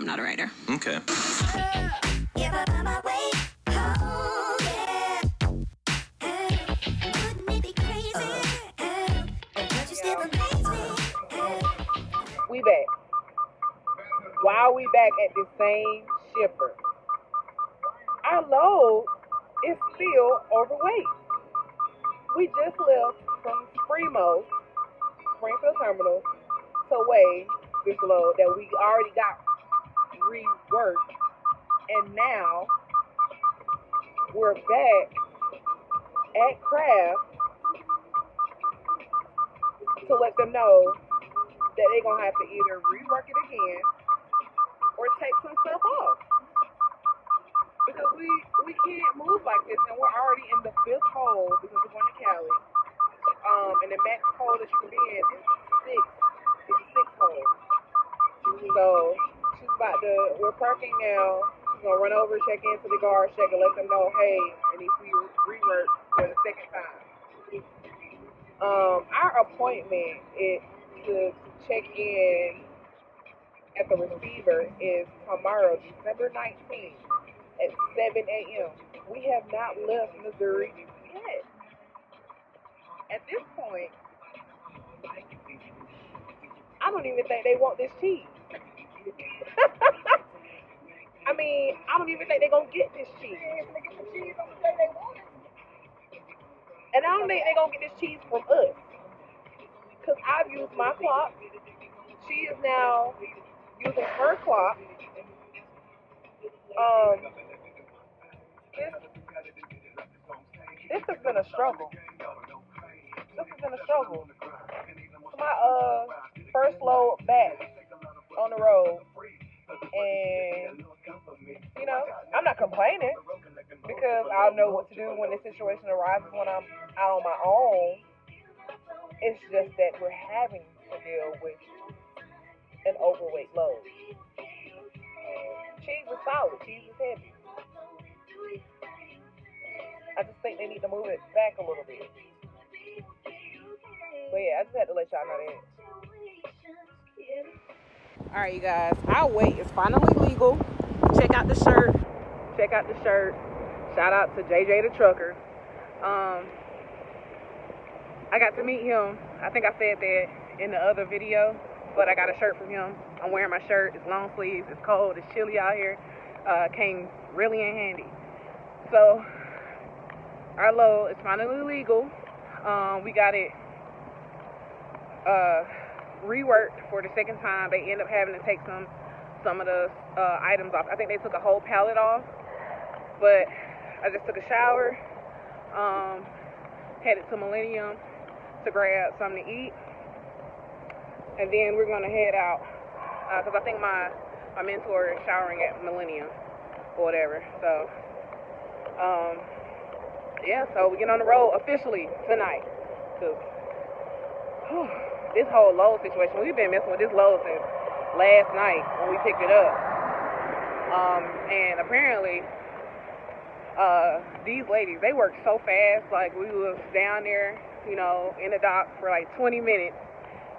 I'm not a writer. Okay. We back. Why are we back at the same shipper? Our load is still overweight. We just left from Springfield Terminal to weigh this load that we already got reworked, and now we're back at Craft to let them know that they're gonna have to either rework it again or take some stuff off. Because we can't move like this, and we're already in the 5th hole because we're going to Cali. And the max hole that you can be in is 6. It's 6 holes. So we're parking now. She's gonna run over, check into the guard check, and let them know, hey, it needs to be reworked for the second time. Our appointment is to check in at the receiver is tomorrow, December 19th at 7 a.m. We have not left Missouri yet. At this point, I don't even think they want this cheese. I mean, I don't even think they're going to get this cheese. And I don't think they're going to get this cheese from us. Because I've used my clock. She is now using her clock. This has been a struggle. My first load back on the road. And, I'm not complaining because I know what to do when this situation arises when I'm out on my own. It's just that we're having to deal with an overweight load. Cheese is solid. Cheese is heavy. I just think they need to move it back a little bit. But yeah, I just had to let y'all know that. Alright, you guys. Our weight is finally legal. Check out the shirt. Shout out to JJ the trucker. I got to meet him. I think I said that in the other video, but I got a shirt from him. I'm wearing my shirt. It's long sleeves. It's cold. It's chilly out here. Came really in handy. So our load is finally legal. We got it reworked for the second time. They end up having to take some of the items off. I think they took a whole pallet off, but I just took a shower, headed to Millennium to grab something to eat, and then we're gonna head out because I think my mentor is showering at Millennium or whatever. So so we get on the road officially tonight. Cause this whole load situation, we've been messing with this load since last night when we picked it up. And apparently, these ladies, they work so fast. Like, we was down there, in the dock for like 20 minutes,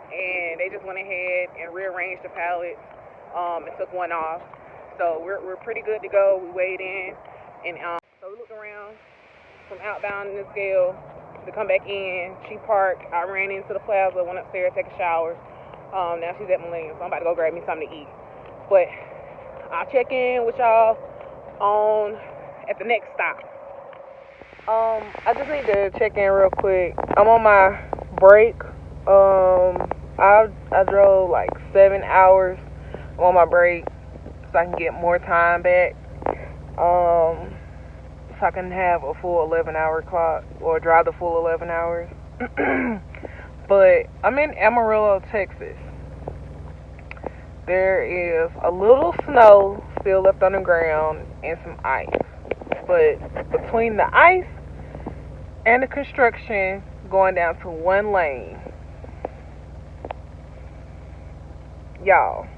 and they just went ahead and rearranged the pallets, and took one off. So we're pretty good to go. We weighed in, and so we looked around from outbound in the scale to come back in. She parked. I ran into the plaza, went upstairs, take a shower. Now she's at Millennium, so I'm about to go grab me something to eat. But I'll check in with y'all at the next stop. I just need to check in real quick. I'm on my break. I drove like 7 hours. I'm on my break so I can get more time back. So I can have a full 11-hour clock or drive the full 11 hours. But I'm in Amarillo, Texas. There is a little snow still left on the ground and some ice. But between the ice and the construction going down to one lane, y'all,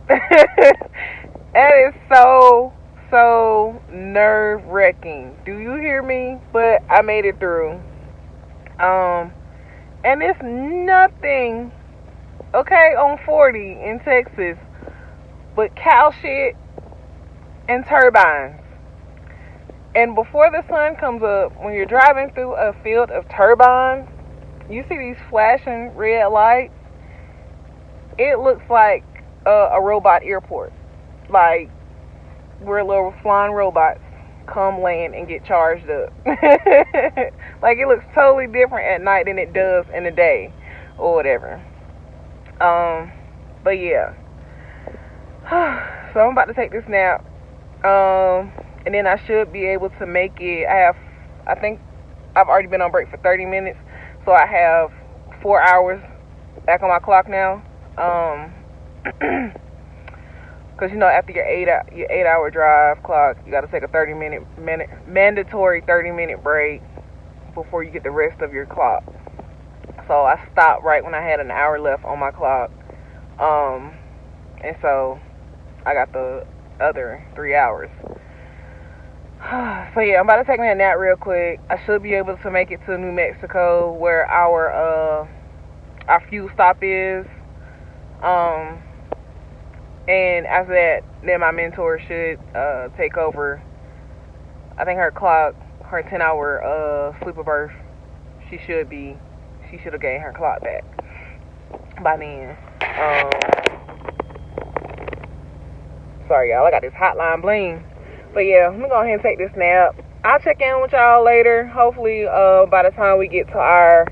that is so nerve-wracking. Do you hear me? But I made it through. And it's nothing, okay, on 40 in Texas, but cow shit and turbines. And before the sun comes up, when you're driving through a field of turbines, you see these flashing red lights. It looks like a robot airport. Like, where little flying robots come land and get charged up. Like, it looks totally different at night than it does in the day or whatever. But yeah. So I'm about to take this nap. And then I should be able to make it. I think I've already been on break for 30 minutes. So I have 4 hours back on my clock now. Because, after your 8-hour drive clock, you got to take a mandatory 30-minute break before you get the rest of your clock. So I stopped right when I had an hour left on my clock. And so I got the other 3 hours. So yeah, I'm about to take me a nap real quick. I should be able to make it to New Mexico, where our fuel stop is. And after that, then my mentor should take over. I think her 10-hour sleeper berth, she should have gained her clock back by then. Sorry y'all, I got this hotline bling. But yeah, I'm gonna go ahead and take this nap. I'll check in with y'all later. Hopefully, by the time we get to our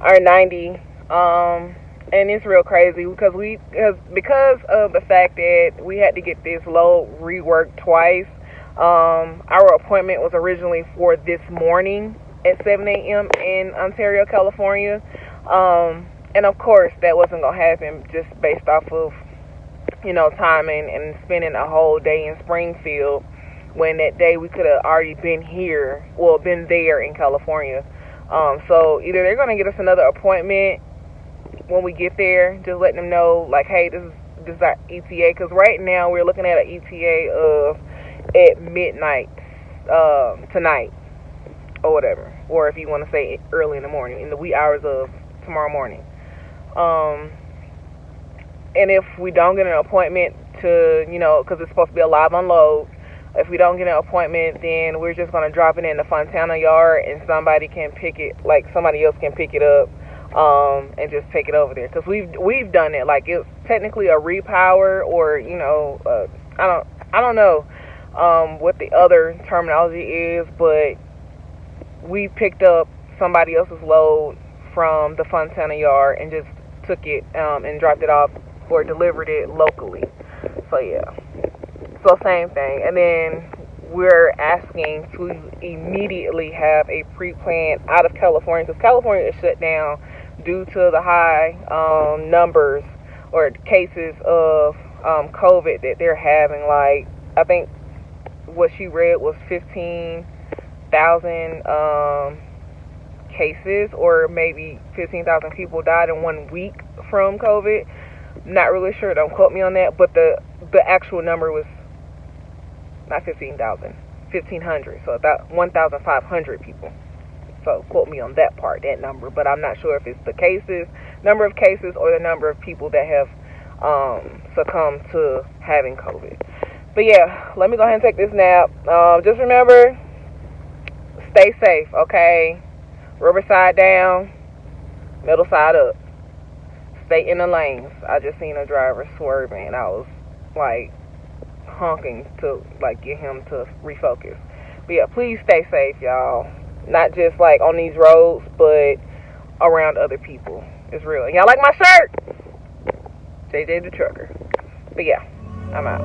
90. And it's real crazy because of the fact that we had to get this load reworked twice. Our appointment was originally for this morning at 7 a.m. in Ontario, California. And of course, that wasn't gonna happen just based off of timing and spending a whole day in Springfield, when that day we could have already been there in California. So either they're going to get us another appointment when we get there, just letting them know, like, hey, this is our ETA, because right now we're looking at an ETA of at midnight tonight, or whatever, or if you want to say early in the morning, in the wee hours of tomorrow morning. And if we don't get an appointment to, because it's supposed to be a live unload, if we don't get an appointment, then we're just going to drop it in the Fontana yard, and somebody else can pick it up, and just take it over there. Because we've done it. Like, it's technically a repower, or, I don't know what the other terminology is, but we picked up somebody else's load from the Fontana yard and just took it and dropped it off or delivered it locally. So yeah, so same thing. And then we're asking to immediately have a pre-plan out of California, because California is shut down due to the high numbers or cases of COVID that they're having. Like, I think what she read was 15,000 cases, or maybe 15,000 people died in 1 week from COVID. Not really sure, don't quote me on that, but the actual number was not 15,000, 1,500, so about 1,500 people. So quote me on that part, that number, but I'm not sure if it's the number of cases, or the number of people that have succumbed to having COVID. But yeah, let me go ahead and take this nap. Just remember, stay safe, okay? Rubber side down, middle side up. Stay in the lanes. I just seen a driver swerving, and I was like honking to get him to refocus. But yeah, please stay safe, y'all. Not just like on these roads, but around other people. It's real. Y'all like my shirt? JJ the Trucker. But yeah, I'm out.